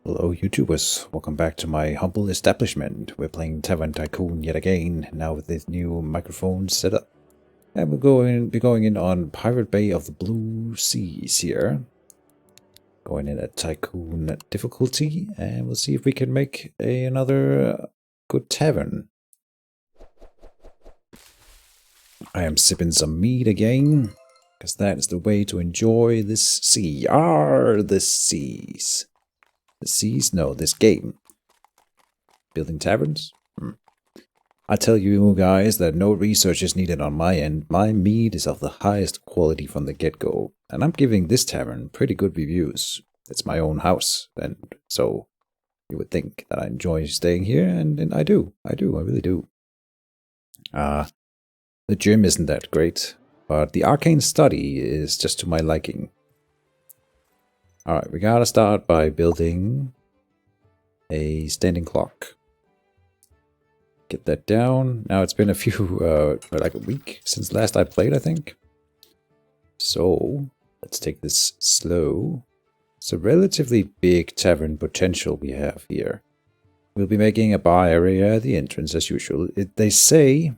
Hello YouTubers, welcome back to my humble establishment. We're playing Tavern Tycoon yet again, now with this new microphone setup. And we'll be going in on Pirate Bay of the Blue Seas here. Going in at Tycoon difficulty, and we'll see if we can make another good tavern. I am sipping some mead again, because that is the way to enjoy this sea. The seas. The seas? No, this game. Building taverns? I tell you guys that no research is needed on my end. My mead is of the highest quality from the get-go, and I'm giving this tavern pretty good reviews. It's my own house, and so you would think that I enjoy staying here, and I do. I really do. The gym isn't that great, but the arcane study is just to my liking. Alright, we gotta start by building a standing clock. Get that down. Now it's been a few, like a week since last I played, I think. So, let's take this slow. It's a relatively big tavern potential we have here. We'll be making a bar area at the entrance as usual. They say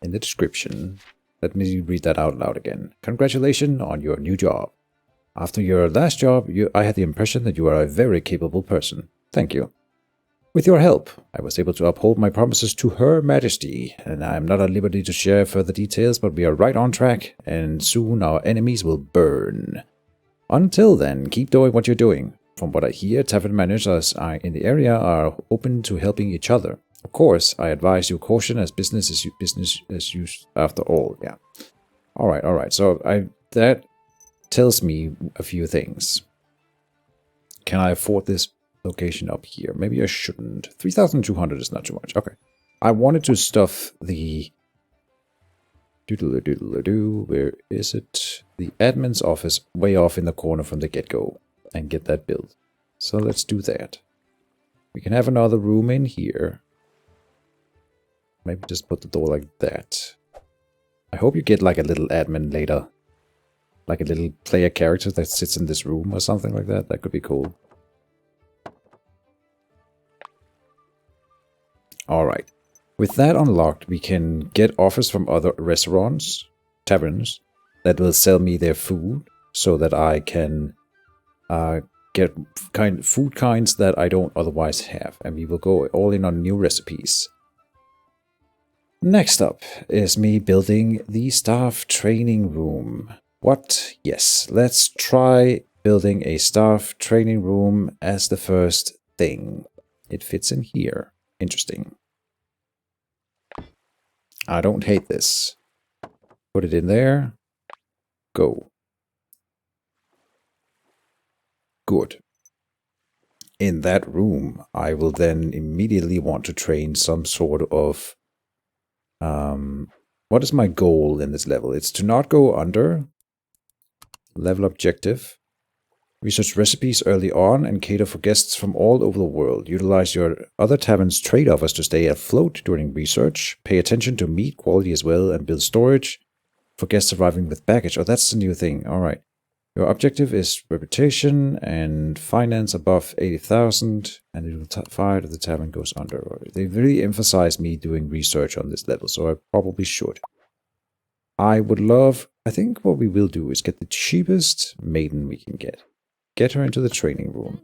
in the description, let me read that out loud again. Congratulations on your new job. After your last job, I had the impression that you are a very capable person. Thank you. With your help, I was able to uphold my promises to Her Majesty, and I am not at liberty to share further details, but we are right on track, and soon our enemies will burn. Until then, keep doing what you're doing. From what I hear, tavern managers in the area are open to helping each other. Of course, I advise you caution, as business is business as usual after all. Yeah. All right. So that tells me a few things. Can I afford this location up here? Maybe I shouldn't. 3,200 is not too much. Okay. I wanted to stuff the doodle-a-doodle-a-doo. Where is it? The admin's office way off in the corner from the get-go and get that built. So let's do that. We can have another room in here. Maybe just put the door like that. I hope you get like a little admin later. Like a little player character that sits in this room or something like that. That could be cool. Alright. With that unlocked, we can get offers from other restaurants, taverns, that will sell me their food so that I can get food kinds that I don't otherwise have. And we will go all in on new recipes. Next up is me building the staff training room. What? Yes, let's try building a staff training room as the first thing. It fits in here. Interesting. I don't hate this. Put it in there. Go. Good. In that room, I will then immediately want to train some sort of... what is my goal in this level? It's to not go under. Level objective. Research recipes early on and cater for guests from all over the world. Utilize your other tavern's trade offers to stay afloat during research. Pay attention to meat quality as well and build storage for guests arriving with baggage. Oh, that's the new thing. Alright. Your objective is reputation and finance above 80,000, and the fire to the tavern goes under. They really emphasize me doing research on this level, so I probably should. I would love... I think what we will do is get the cheapest maiden we can get. Get her into the training room.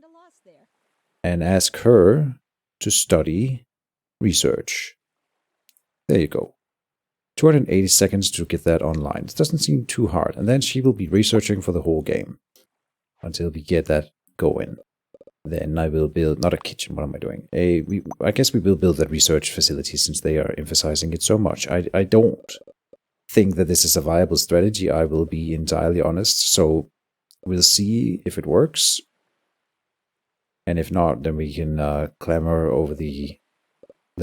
And ask her to study research. There you go. 280 seconds to get that online. It doesn't seem too hard. And then she will be researching for the whole game. Until we get that going. Then I will build... Not a kitchen, what am I doing? I guess we will build that research facility since they are emphasizing it so much. I don't think that this is a viable strategy, I will be entirely honest. So we'll see if it works. And if not, then we can clamor over the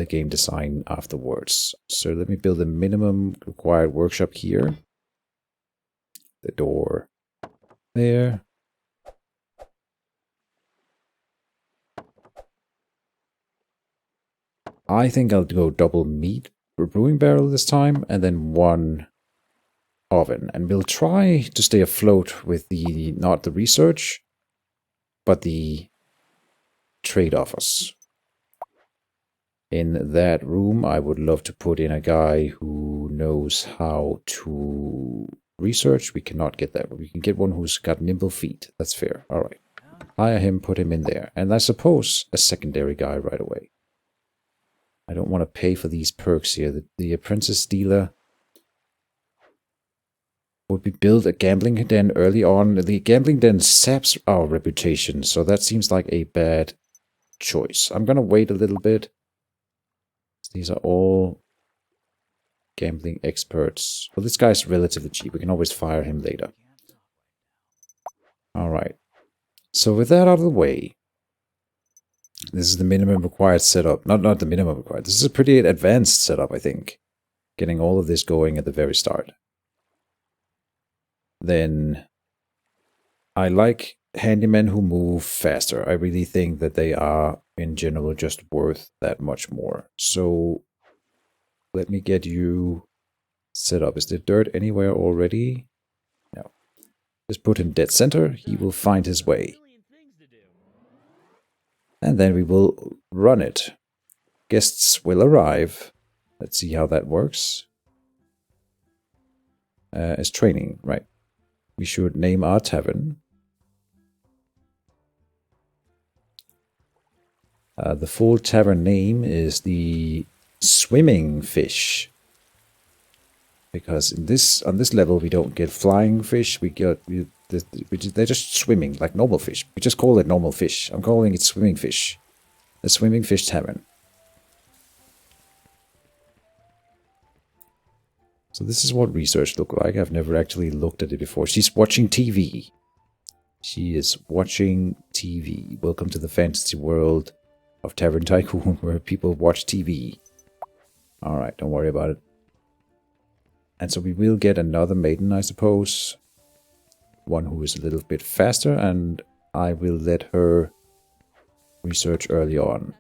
game design afterwards. So let me build a minimum required workshop here. The door there. I think I'll go double meat brewing barrel this time, and then one oven. And we'll try to stay afloat with the, not the research, but the trade offers. In that room, I would love to put in a guy who knows how to research. We cannot get that. We can get one who's got nimble feet. That's fair. All right. Hire him, put him in there. And I suppose a secondary guy right away. I don't want to pay for these perks here. The apprentice dealer would be build a gambling den early on. The gambling den saps our reputation, so that seems like a bad choice. I'm going to wait a little bit. These are all gambling experts. Well, this guy's relatively cheap. We can always fire him later. All right. So with that out of the way, this is the minimum required setup. Not the minimum required. This is a pretty advanced setup, I think. Getting all of this going at the very start. Then I like handymen who move faster. I really think that they are, in general, just worth that much more. So let me get you set up. Is there dirt anywhere already? No. Just put him dead center. He will find his way. And then we will run it. Guests will arrive. Let's see how that works. As training, right. We should name our tavern. The full tavern name is the Swimming Fish. Because on this level we don't get flying fish, they're just swimming like normal fish. We just call it normal fish. I'm calling it Swimming Fish. The Swimming Fish Tavern. So this is what research looks like. I've never actually looked at it before. She's watching TV. She is watching TV. Welcome to the fantasy world of Tavern Tycoon, where people watch TV. Alright, don't worry about it. And so we will get another maiden, I suppose. One who is a little bit faster, and I will let her research early on.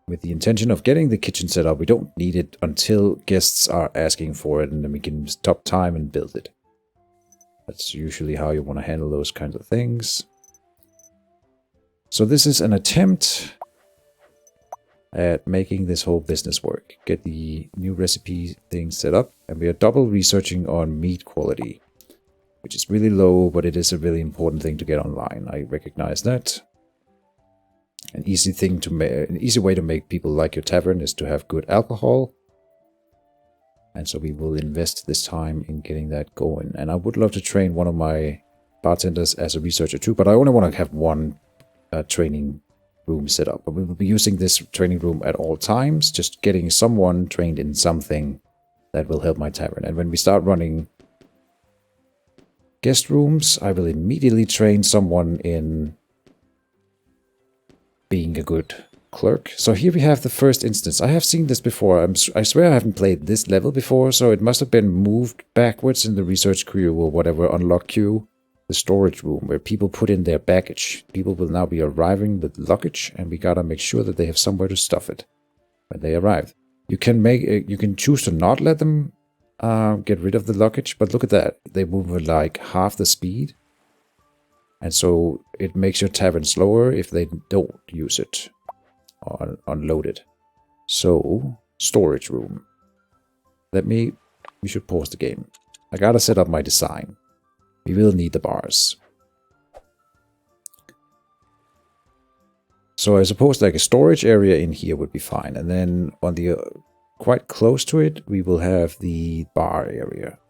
With the intention of getting the kitchen set up. We don't need it until guests are asking for it, and then we can stop time and build it. That's usually how you want to handle those kinds of things. So this is an attempt at making this whole business work. Get the new recipe thing set up, and we are double researching on meat quality, which is really low, but it is a really important thing to get online. I recognize that. An easy way to make people like your tavern is to have good alcohol. And so we will invest this time in getting that going. And I would love to train one of my bartenders as a researcher too, but I only want to have one training room set up. But we will be using this training room at all times, just getting someone trained in something that will help my tavern. And when we start running guest rooms, I will immediately train someone in being a good clerk. So here we have the first instance. I have seen this before. I swear I haven't played this level before, so it must have been moved backwards in the research queue or whatever, unlock queue. The storage room where people put in their baggage. People will now be arriving with luggage, and we gotta make sure that they have somewhere to stuff it when they arrive. You can choose to not let them get rid of the luggage, but look at that. They move at like half the speed. And so it makes your tavern slower if they don't use it or unload it. So, storage room. We should pause the game. I gotta set up my design. We will need the bars. So I suppose like a storage area in here would be fine. And then on the quite close to it, we will have the bar area.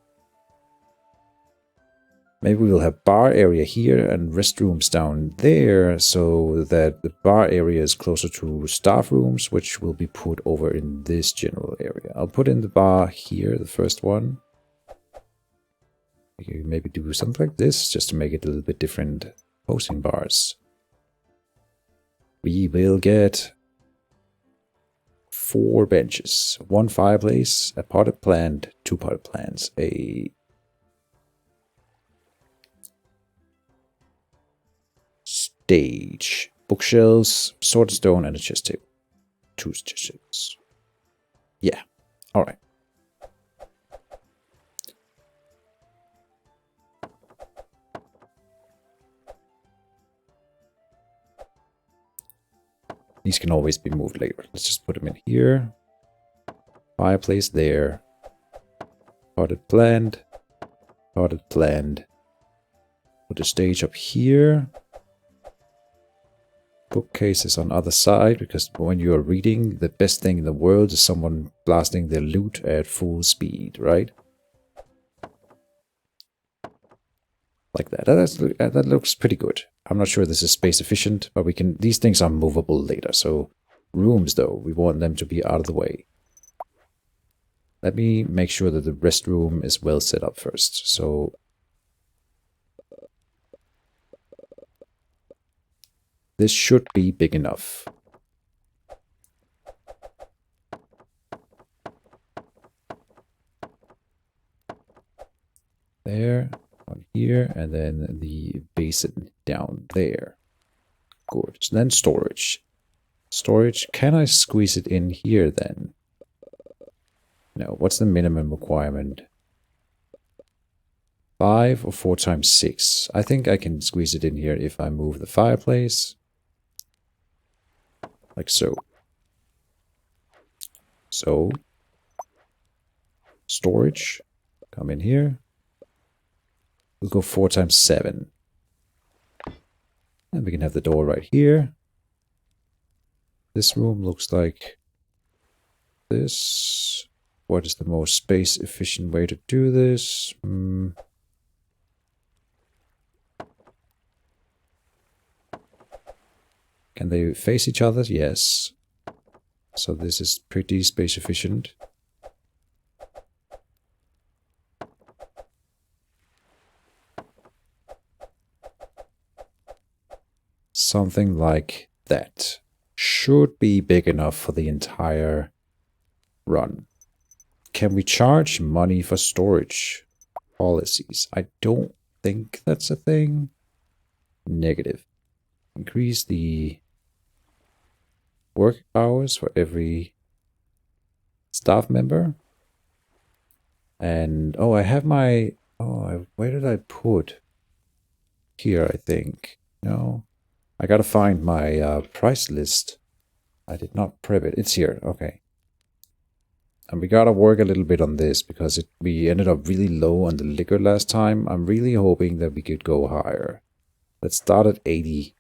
Maybe we'll have bar area here and restrooms down there, so that the bar area is closer to staff rooms, which will be put over in this general area. I'll put in the bar here, the first one. Maybe do something like this, just to make it a little bit different. Posting bars. We will get 4 benches, 1 fireplace, a potted plant, 2 potted plants, a stage, bookshelves, sword and stone, and a chest table. 2 chest tables. Yeah, alright. These can always be moved later. Let's just put them in here. Fireplace there. Potted plant. Potted plant. Put a stage up here. Bookcases on other side, because when you are reading, the best thing in the world is someone blasting their loot at full speed, right? Like that. That looks pretty good. I'm not sure this is space efficient, but we can. These things are movable later. So rooms, though, we want them to be out of the way. Let me make sure that the restroom is well set up first. So this should be big enough. There, on here, and then the basin down there. Good. So then storage. Storage, can I squeeze it in here then? No, what's the minimum requirement? 5 or 4 times 6. I think I can squeeze it in here if I move the fireplace. Like so. So. Storage. Come in here. We'll go 4 times 7. And we can have the door right here. This room looks like this. What is the most space efficient way to do this? Can they face each other? Yes. So this is pretty space efficient. Something like that. Should be big enough for the entire run. Can we charge money for storage policies? I don't think that's a thing. Negative. Increase the work hours for every staff member. And, oh, I have my, where did I put? Here, I think. No. I gotta find my price list. I did not prep it. It's here. Okay. And we gotta work a little bit on this because we ended up really low on the liquor last time. I'm really hoping that we could go higher. Let's start at 80.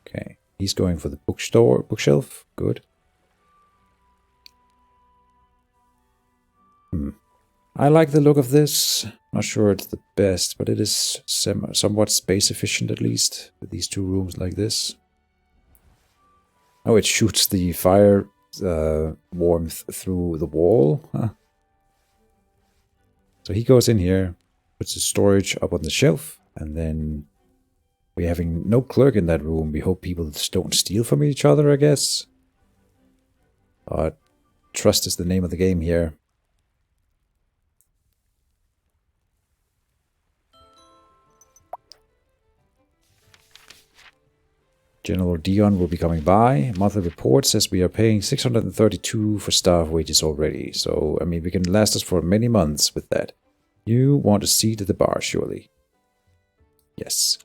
Okay. He's going for the bookshelf. Good. I like the look of this. Not sure it's the best, but it is somewhat space efficient at least, with these two rooms like this. Oh, it shoots the fire warmth through the wall. Huh. So he goes in here, puts his storage up on the shelf, and then we're having no clerk in that room. We hope people don't steal from each other, I guess. But trust is the name of the game here. General Dion will be coming by. Monthly report says we are paying 632 for staff wages already. So, I mean, we can last us for many months with that. You want a seat at the bar, surely? Yes.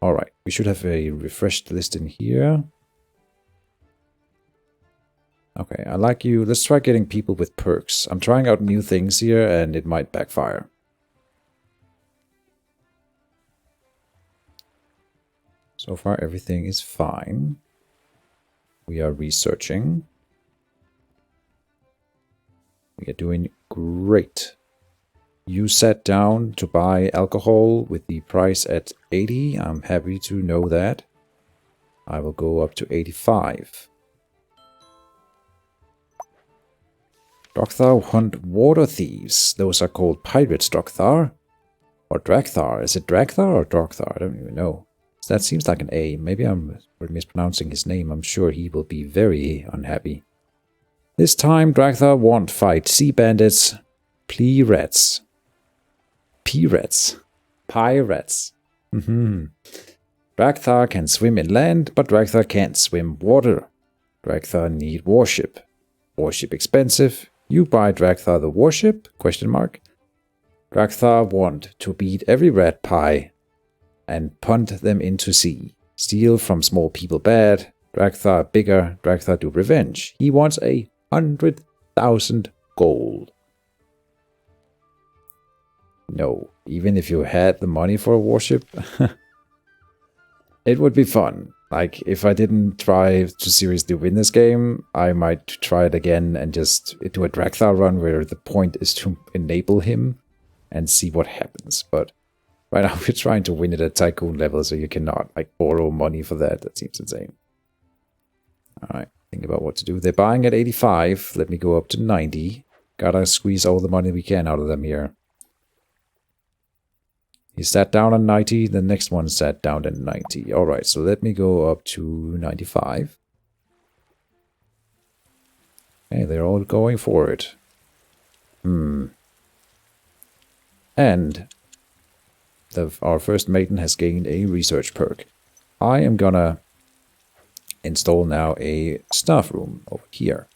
Alright, we should have a refreshed list in here. Okay, I like you. Let's try getting people with perks. I'm trying out new things here and it might backfire. So far, everything is fine. We are researching. We are doing great. You sat down to buy alcohol with the price at 80. I'm happy to know that. I will go up to 85. Drogthar hunt water thieves. Those are called pirates, Drogthar. Or Dragthar. Is it Dragthar or Drogthar? I don't even know. That seems like an A. Maybe I'm mispronouncing his name. I'm sure he will be very unhappy. This time, Dragthar won't fight sea bandits. Pirates. Pirates. Pirates. Dragthar can swim inland, but Dragthar can't swim water. Dragthar need warship. Warship expensive. You buy Dragthar the warship? Question mark. Drakthar want to beat every rat pie and punt them into sea. Steal from small people bad. Drakthar bigger. Drakthar do revenge. He wants 100,000 gold. No, even if you had the money for a warship, it would be fun. Like, if I didn't try to seriously win this game, I might try it again and just do a Drakthar run where the point is to enable him and see what happens. But right now we're trying to win it at Tycoon level, so you cannot, like, borrow money for that. That seems insane. Alright, think about what to do. They're buying at 85. Let me go up to 90. Gotta squeeze all the money we can out of them here. He sat down on 90, the next one sat down at 90. Alright, so let me go up to 95. Okay, they're all going for it. And our first maiden has gained a research perk. I am gonna install now a staff room over here.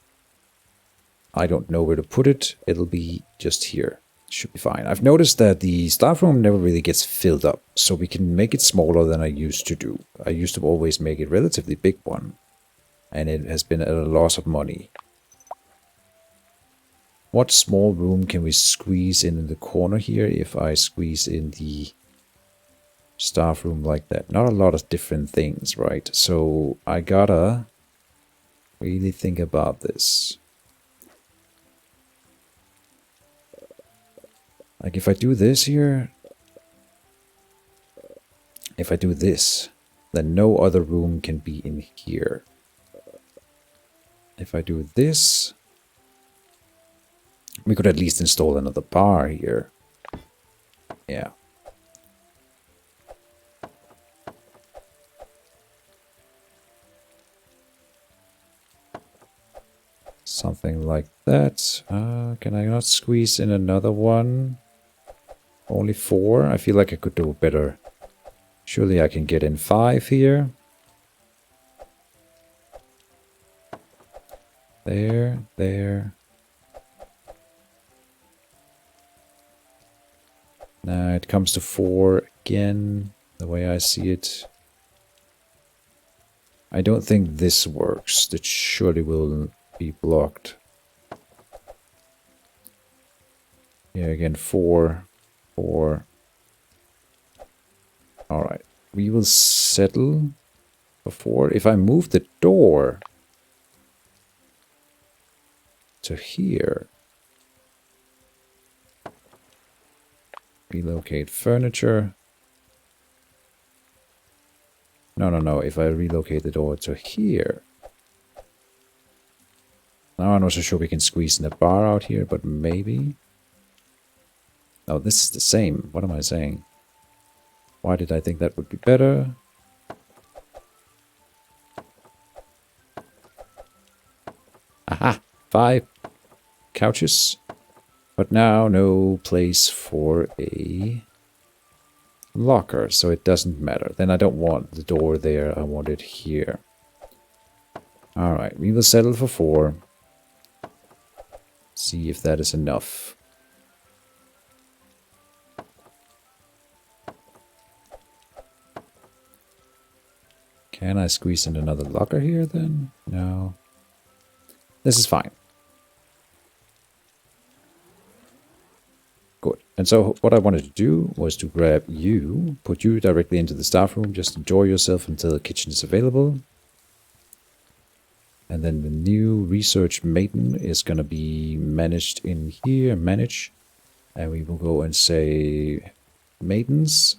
I don't know where to put it. It'll be just here. Should be fine. I've noticed that the staff room never really gets filled up, so we can make it smaller than I used to do. I used to always make it a relatively big one, and it has been at a loss of money. What small room can we squeeze in the corner here if I squeeze in the staff room like that? Not a lot of different things, right? So I gotta really think about this. Like, if I do this here, if I do this, then no other room can be in here. If I do this, we could at least install another bar here. Yeah. Something like that. Can I not squeeze in another one? Only 4? I feel like I could do better. Surely I can get in 5 here. There, there. Now it comes to 4 again, the way I see it. I don't think this works. That surely will be blocked. Yeah, again, 4. 4. Alright, we will settle for 4. If I move the door to here, relocate furniture. No, if I relocate the door to here. Now I'm not so sure we can squeeze in a bar out here, but maybe. Oh, this is the same. What am I saying? Why did I think that would be better? Aha! 5 couches. But now no place for a locker, so it doesn't matter. Then I don't want the door there. I want it here. Alright, we will settle for 4. See if that is enough. Can I squeeze in another locker here then? No. This is fine. Good. And so what I wanted to do was to grab you, put you directly into the staff room, just enjoy yourself until the kitchen is available. And then the new research maiden is going to be managed in here, manage. And we will go and say, maidens,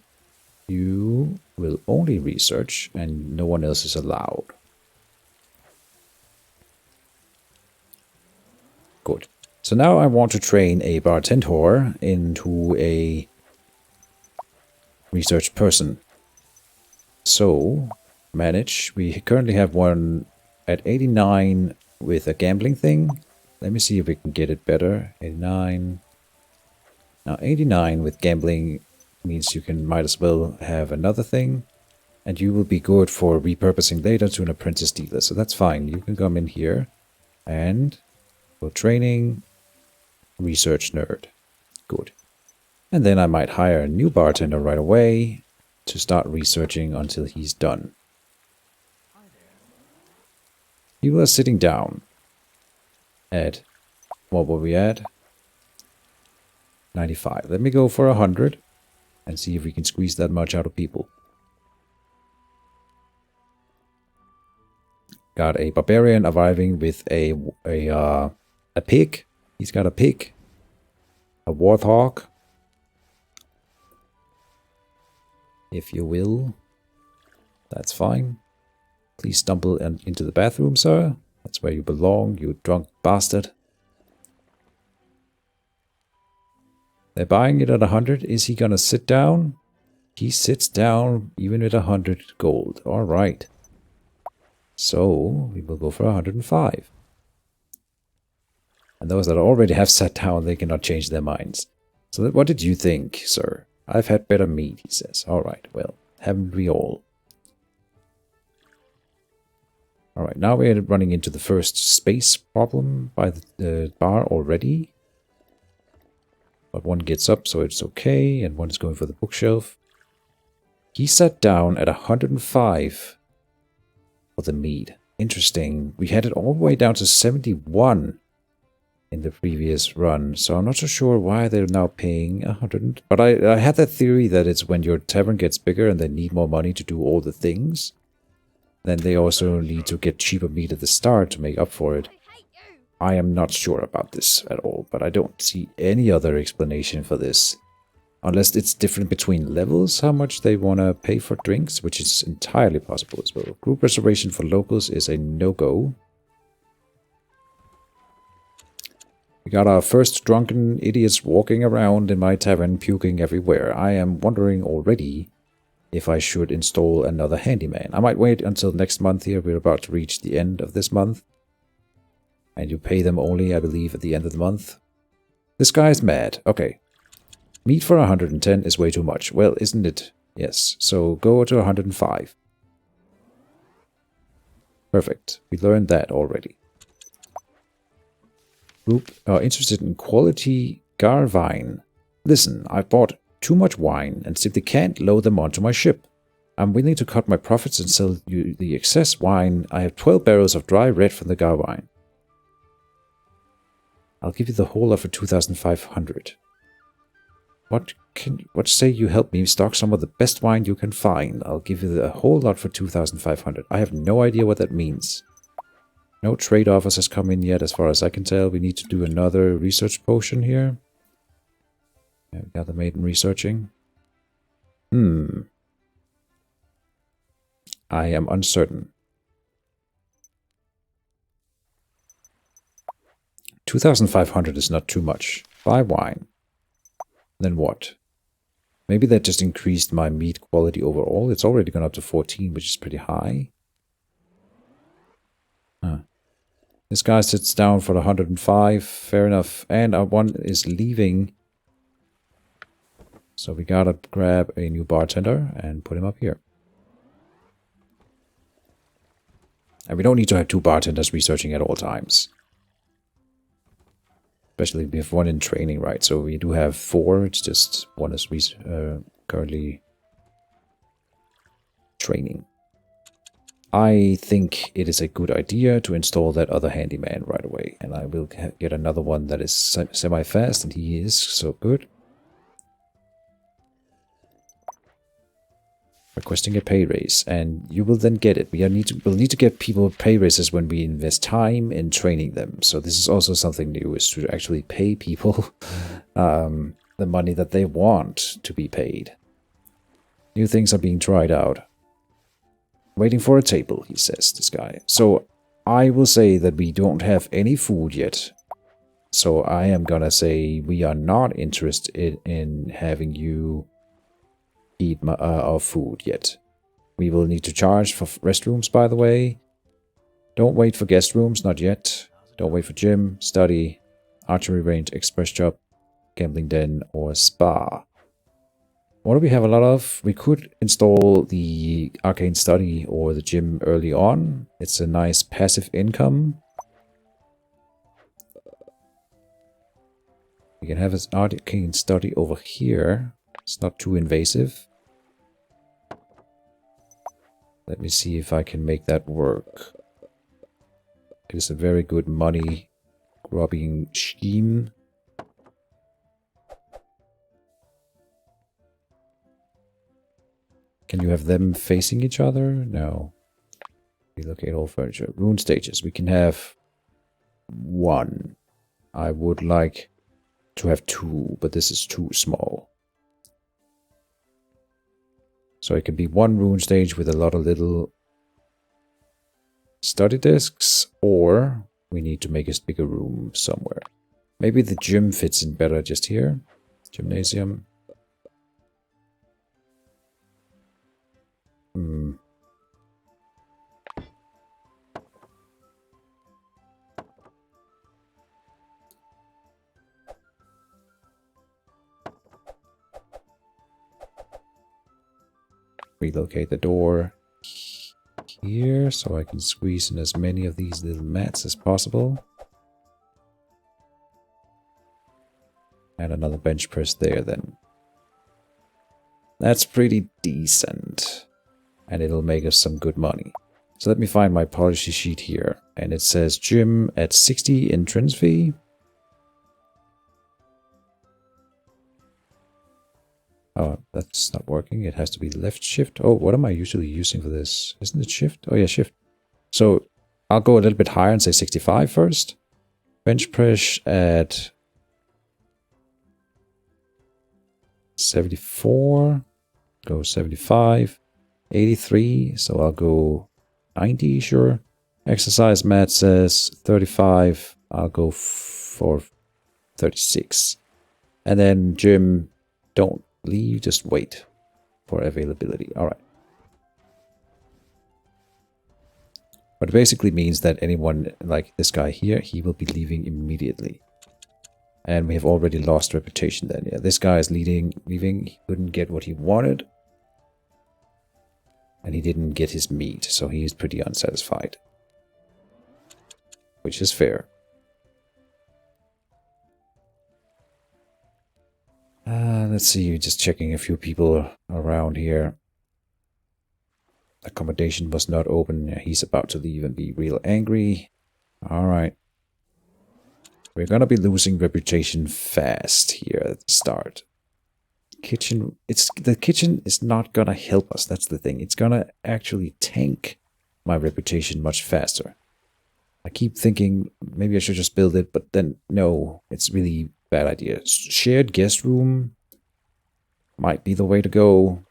you will only research and no one else is allowed. Good. So now I want to train a bartender into a research person. So, manage. We currently have one at 89 with a gambling thing. Let me see if we can get it better. 89. Now 89 with gambling means you might as well have another thing. And you will be good for repurposing later to an apprentice dealer. So that's fine. You can come in here and for training, research nerd. Good. And then I might hire a new bartender right away to start researching until he's done. We were sitting down at, what were we at? 95. Let me go for 100 and see if we can squeeze that much out of people. Got a barbarian arriving with a pig. He's got a pig. A warthog. If you will. That's fine. Please stumble into the bathroom, sir. That's where you belong, you drunk bastard. They're buying it at 100. Is he gonna sit down? He sits down even with 100 gold. Alright. So, we will go for 105. And those that already have sat down, they cannot change their minds. So what did you think, sir? I've had better meat, he says. Alright, well, haven't we all? Alright, now we're running into the first space problem by the bar already. But one gets up, so it's okay, and one is going for the bookshelf. He sat down at 105 for the mead. Interesting. We had it all the way down to 71 in the previous run, so I'm not so sure why they're now paying 100. But I had that theory that it's when your tavern gets bigger and they need more money to do all the things, then they also need to get cheaper meat at the start to make up for it. I am not sure about this at all, but I don't see any other explanation for this. Unless it's different between levels, how much they want to pay for drinks, which is entirely possible as well. Group reservation for locals is a no-go. We got our first drunken idiots walking around in my tavern, puking everywhere. I am wondering already if I should install another handyman. I might wait until next month here. We're about to reach the end of this month. And you pay them only, I believe, at the end of the month. This guy's mad. Okay. Meat for 110 is way too much. Well, isn't it? Yes. So go to 105. Perfect. We learned that already. Group are interested in quality gar wine. Listen, I've bought too much wine and simply can't load them onto my ship. I'm willing to cut my profits and sell you the excess wine. I have 12 barrels of dry red from the gar wine. I'll give you the whole lot for 2,500. What say you help me stock some of the best wine you can find? I'll give you the whole lot for 2,500. I have no idea what that means. No trade offers has come in yet, as far as I can tell. We need to do another research potion here. Yeah, we got the maiden researching. I am uncertain. 2,500 is not too much. Buy wine. Then what? Maybe that just increased my meat quality overall. It's already gone up to 14, which is pretty high. This guy sits down for 105. Fair enough. And our one is leaving. So we gotta grab a new bartender and put him up here. And we don't need to have two bartenders researching at all times. Especially we have one in training, right? So we do have 4. It's just one is currently training. I think it is a good idea to install that other handyman right away. And I will get another one that is semi-fast, and he is so good. Requesting a pay raise, and you will then get it. We'll need to get people pay raises when we invest time in training them. So this is also something new, is to actually pay people the money that they want to be paid. New things are being tried out. Waiting for a table, he says, this guy. So I will say that we don't have any food yet. So I am gonna say we are not interested in having you eat our food yet. We will need to charge for restrooms, by the way. Don't wait for guest rooms, not yet. Don't wait for gym, study, archery range, express shop, gambling den, or spa. What do we have a lot of? We could install the arcane study or the gym early on. It's a nice passive income. We can have an arcane study over here. It's not too invasive. Let me see if I can make that work. It is a very good money grubbing scheme. Can you have them facing each other? No. Relocate all furniture. Rune stages. We can have 1. I would like to have 2, but this is too small. So it can be 1 rune stage with a lot of little study desks, or we need to make a bigger room somewhere. Maybe the gym fits in better just here. Gymnasium. Relocate the door here so I can squeeze in as many of these little mats as possible. And another bench press there then. That's pretty decent. And it'll make us some good money. So let me find my policy sheet here. And it says gym at 60 entrance fee. Oh, that's not working. It has to be left shift. Oh, what am I usually using for this? Isn't it shift? Oh yeah, shift. So I'll go a little bit higher and say 65 first. Bench press at 74. Go 75. 83. So I'll go 90, sure. Exercise mat says 35. I'll go for 36. And then gym, don't leave, just wait for availability. All right. But it basically means that anyone like this guy here, he will be leaving immediately. And we have already lost reputation then. Yeah, this guy is leaving. He couldn't get what he wanted. And he didn't get his meat, so he is pretty unsatisfied. Which is fair. Let's see, just checking a few people around here. Accommodation was not open. He's about to leave and be real angry. Alright. We're gonna be losing reputation fast here at the start. The kitchen is not gonna help us, that's the thing. It's gonna actually tank my reputation much faster. I keep thinking maybe I should just build it, but then no, it's really bad idea. Shared guest room might be the way to go.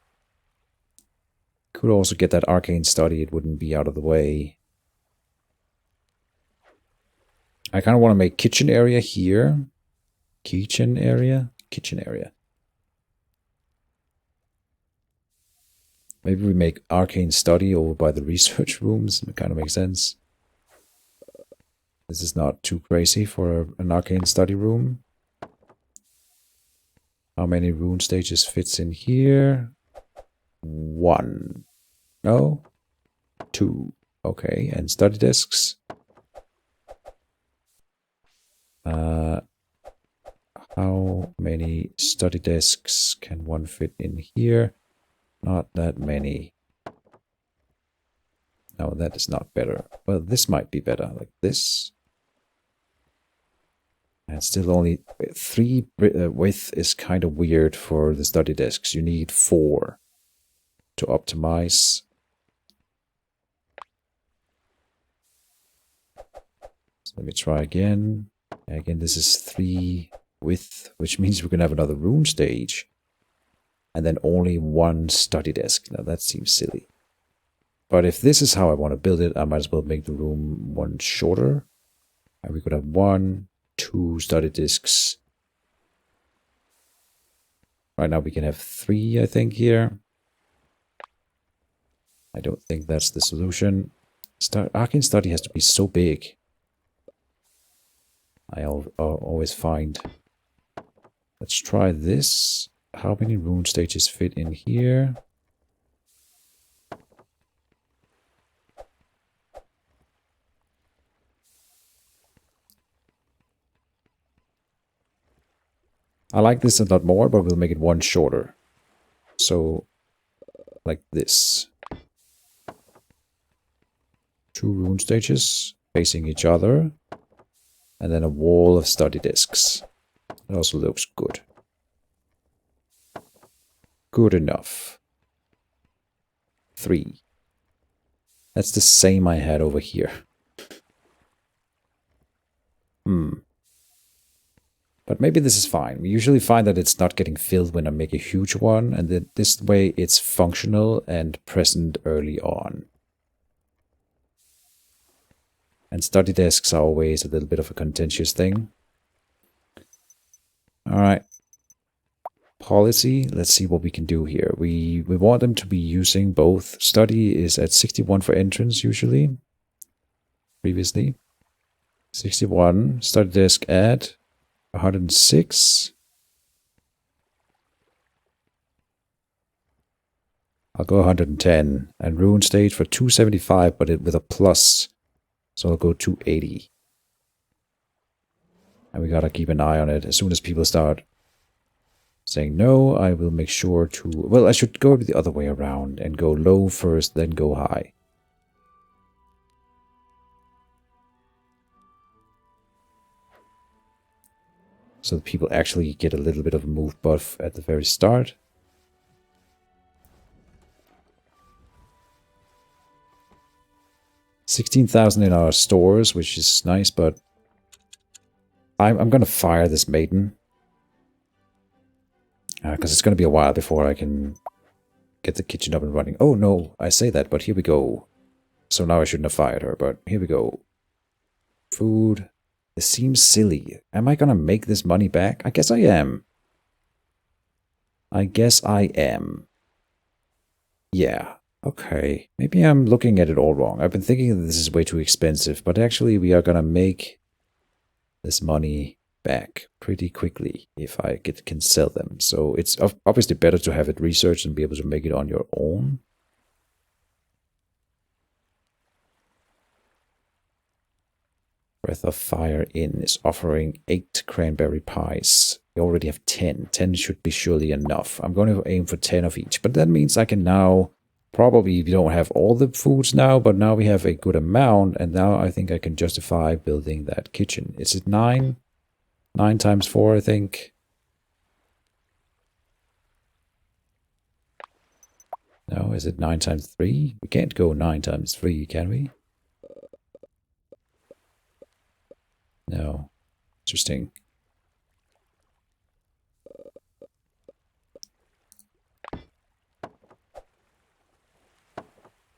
Could also get that arcane study, it wouldn't be out of the way. I kind of want to make kitchen area here. Kitchen area. Maybe we make arcane study over by the research rooms. It kind of makes sense. This is not too crazy for an arcane study room. How many rune stages fits in here? 1. No? 2. Okay, and study desks. How many study desks can one fit in here? Not that many. No, that is not better. Well, this might be better, like this. And still only 3 width is kind of weird for the study desks. You need 4 to optimize. So let me try again. Again, this is 3 width, which means we're going to have another rune stage. And then only 1 study desk. Now that seems silly. But if this is how I want to build it, I might as well make the room 1 shorter. And we could have 1, 2 study desks. Right now we can have 3, I think, here. I don't think that's the solution. Arcane study has to be so big. I always find. Let's try this. How many rune stages fit in here? I like this a lot more, but we'll make it one shorter. So, like this. 2 rune stages facing each other. And then a wall of study desks. It also looks good. Good enough. 3. That's the same I had over here. But maybe this is fine. We usually find that it's not getting filled when I make a huge one, and that this way it's functional and present early on. And study desks are always a little bit of a contentious thing. Alright. Policy, let's see what we can do here. We want them to be using both. Study is at 61 for entrance usually. Previously. 61. Study desk at 106. I'll go 110. And rune stage for 275, but with a plus. So I'll go 280. And we gotta keep an eye on it. As soon as people start saying no, I will make sure to... Well, I should go the other way around and go low first, then go high. So that people actually get a little bit of a move buff at the very start. $16,000 in our stores, which is nice, but I'm gonna fire this maiden. Because it's gonna be a while before I can get the kitchen up and running. Oh no, I say that, but here we go. So now I shouldn't have fired her, but here we go. Food. This seems silly. Am I gonna make this money back? I guess I am. I guess I am. Yeah. Okay. Maybe I'm looking at it all wrong. I've been thinking that this is way too expensive, but actually we are gonna make this money back pretty quickly if I can sell them. So it's obviously better to have it researched and be able to make it on your own. Breath of Fire Inn is offering 8 cranberry pies. We already have 10. 10 should be surely enough. I'm going to aim for 10 of each, but that means I can now... Probably we don't have all the foods now, but now we have a good amount, and now I think I can justify building that kitchen. Is it 9? 9 times 4, I think. No, is it 9 times 3? We can't go 9 times 3, can we? No. Interesting.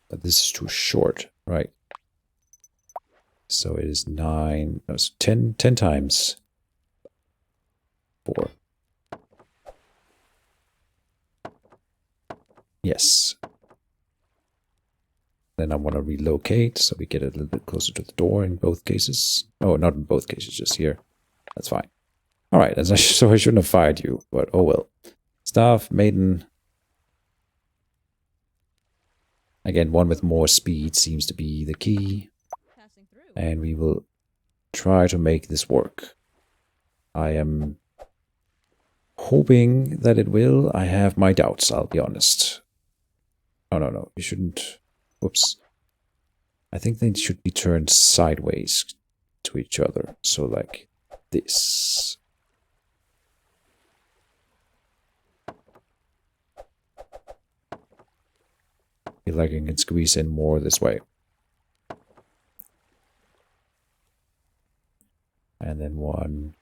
But this is too short, right? So it is 9, no, it's 10 times 4. Yes. Then I want to relocate, so we get a little bit closer to the door in both cases. Oh, not in both cases, just here. That's fine. Alright, so I shouldn't have fired you, but oh well. Staff, maiden. Again, one with more speed seems to be the key. And we will try to make this work. I am hoping that it will. I have my doubts, I'll be honest. Oh, no, you shouldn't... Whoops. I think they should be turned sideways to each other. So like this. I feel like I can squeeze in more this way. And then one.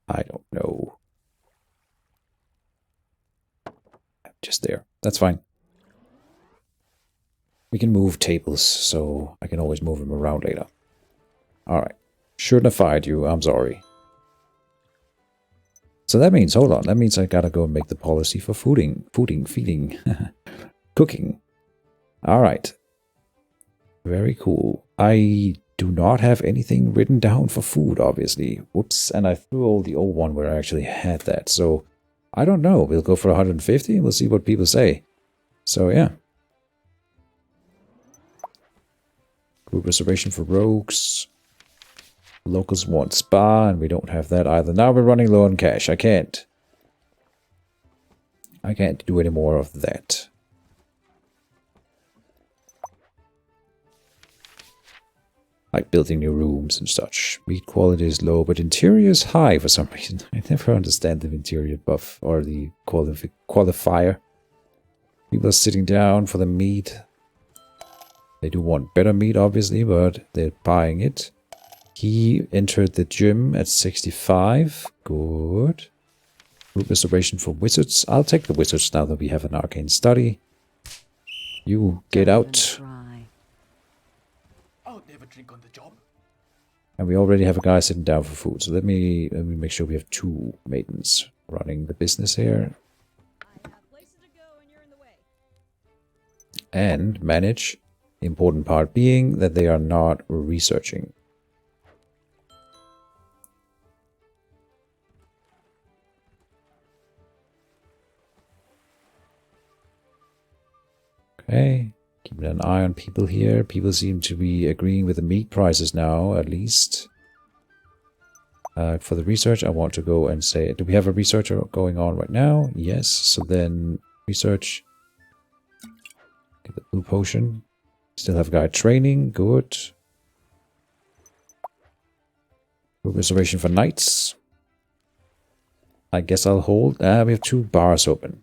I don't know. Just there. That's fine. We can move tables, so I can always move them around later. Alright. Shouldn't have fired you. I'm sorry. So that means, hold on, that means I gotta go and make the policy for feeding, cooking. Alright. Very cool. I do not have anything written down for food, obviously. Whoops, and I threw all the old one where I actually had that, so I don't know. We'll go for 150 and we'll see what people say. So, yeah. Group reservation for rogues. Locals want spa, and we don't have that either. Now we're running low on cash. I can't do any more of that. Like building new rooms and such. Meat quality is low, but interior is high for some reason. I never understand the interior buff or the qualifier. People are sitting down for the meat. They do want better meat, obviously, but they're buying it. He entered the gym at 65. Good. Group reservation for wizards. I'll take the wizards now that we have an arcane study. You get out. I'll never drink on the job. And we already have a guy sitting down for food. So let me make sure we have 2 maidens running the business here. I have places to go and you're in the way. And manage. The important part being that they are not researching. Okay, keeping an eye on people here. People seem to be agreeing with the meat prices now, at least. For the research, I want to go and say, do we have a researcher going on right now? Yes, so then research. Get the blue potion. Still have a guy training, good. Reservation for nights. I guess I'll hold. We have 2 bars open.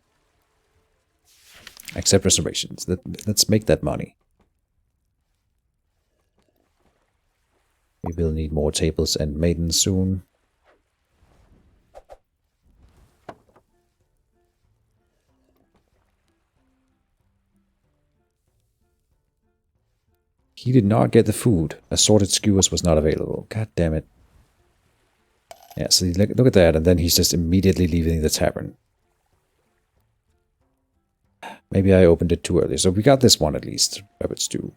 Accept reservations. Let's make that money. We will need more tables and maidens soon. He did not get the food. Assorted skewers was not available. God damn it. Yeah, so look at that, and then he's just immediately leaving the tavern. Maybe I opened it too early. So we got this one at least. Rabbit stew.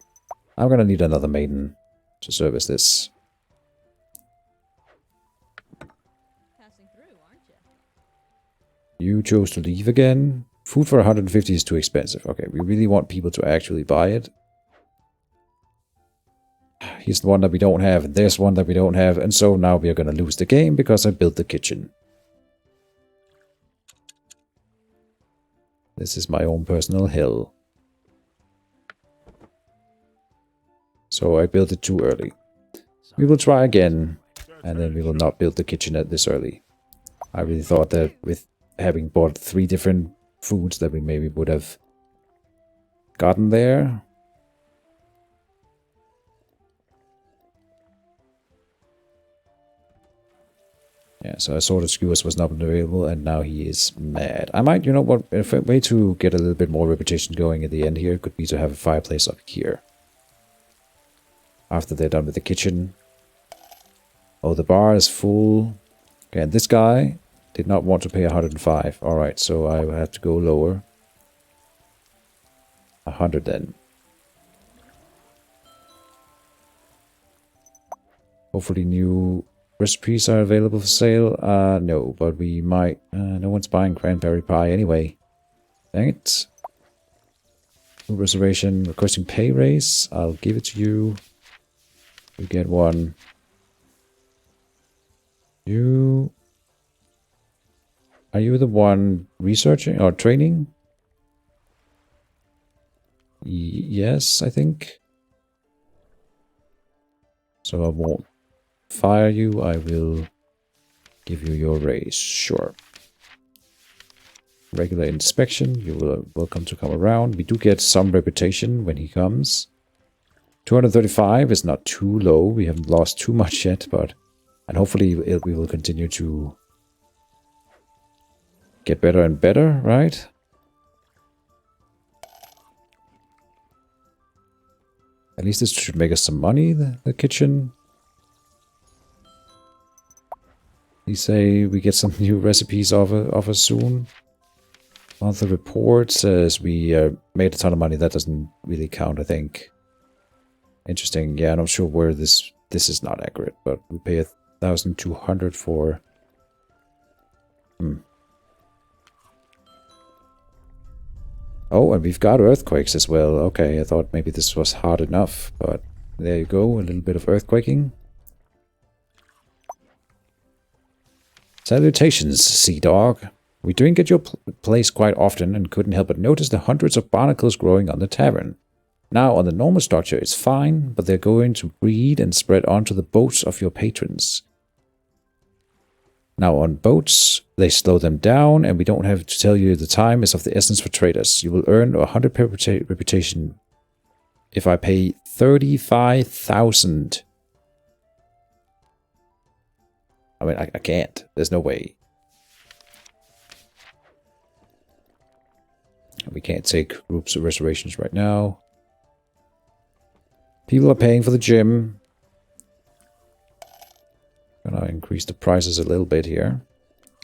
I'm gonna need another maiden to service this. Passing through, aren't you? You chose to leave again. Food for 150 is too expensive. Okay, we really want people to actually buy it. Here's the one that we don't have, and there's one that we don't have, and so now we are gonna lose the game because I built the kitchen. This is my own personal hell. So I built it too early. We will try again, and then we will not build the kitchen at this early. I really thought that with having bought 3 different foods that we maybe would have gotten there. Yeah, so I saw the skewers was not available, and now he is mad. I might, you know what, a way to get a little bit more reputation going at the end here could be to have a fireplace up here. After they're done with the kitchen. Oh, the bar is full. Okay, and this guy did not want to pay 105. Alright, so I have to go lower. 100 then. Hopefully new recipes are available for sale. No, but we might. No one's buying cranberry pie anyway. Dang it. Reservation requesting pay raise. I'll give it to you. You get one. You. Are you the one researching or training? Yes, I think. So I won't fire you. I will give you your raise. Sure. Regular inspection. You will welcome to come around. We do get some reputation when he comes. 235 is not too low. We haven't lost too much yet, but and hopefully we will continue to get better and better, right? At least this should make us some money, the kitchen. Please say we get some new recipes off us soon. Monthly report says we made a ton of money. That doesn't really count, I think. Interesting. Yeah, I'm not sure where this is not accurate, but we pay 1,200 for. Oh, and we've got earthquakes as well. Okay, I thought maybe this was hard enough, but There you go, a little bit of earthquaking. Salutations, sea dog. We drink at your place quite often and couldn't help but notice the hundreds of barnacles growing on the tavern. Now, on the normal structure, it's fine, but they're going to breed and spread onto the boats of your patrons. Now, on boats, they slow them down, and we don't have to tell you the time is of the essence for traders. You will earn 100 reputation if I pay 35,000. I mean, I can't. There's no way. We can't take groups of reservations right now. People are paying for the gym. Gonna increase the prices a little bit here.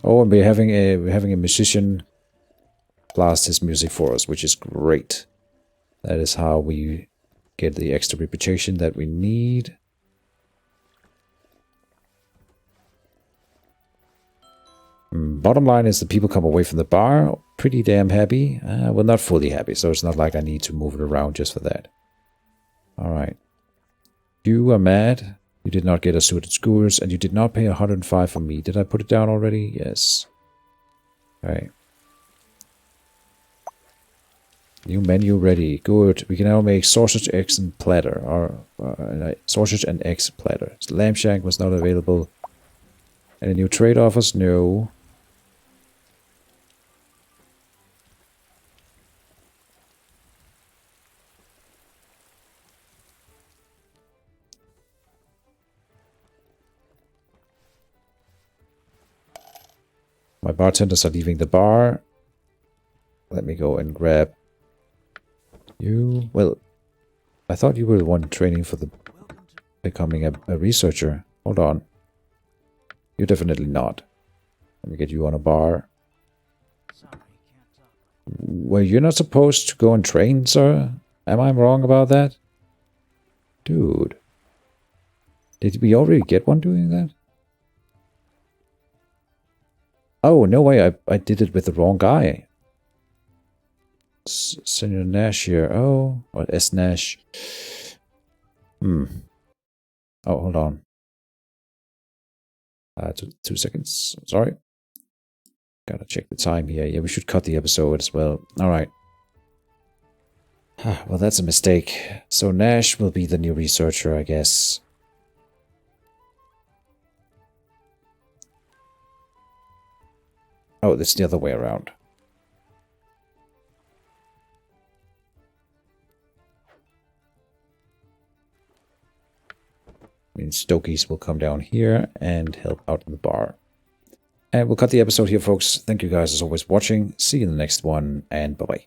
Oh, and we're having a musician blast his music for us, which is great. That is how we get the extra reputation that we need. Bottom line is the people come away from the bar pretty damn happy. Well, not fully happy, so it's not like I need to move it around just for that. Alright. You are mad. You did not get assorted skewers, and you did not pay 105 for me. Did I put it down already? Yes. Alright. New menu ready. Good. We can now make sausage, eggs, and platter. Or sausage and eggs platter. Lamb shank was not available. Any new trade offers? No. My bartenders are leaving the bar. Let me go and grab you. Well, I thought you were the one training for the becoming a researcher. Hold on. You're definitely not. Let me get you on a bar. Well, you're not supposed to go and train, sir? Am I wrong about that? Dude. Did we already get one doing that? Oh, no way, I did it with the wrong guy. Senior Nash here. Oh, or S. Nash. Oh, hold on. 2 seconds. Sorry. Gotta check the time here. Yeah, we should cut the episode as well. Alright. Well, that's a mistake. So Nash will be the new researcher, I guess. Oh, it's the other way around. I mean, Stokies will come down here and help out in the bar. And we'll cut the episode here, folks. Thank you guys as always for watching. See you in the next one, and bye-bye.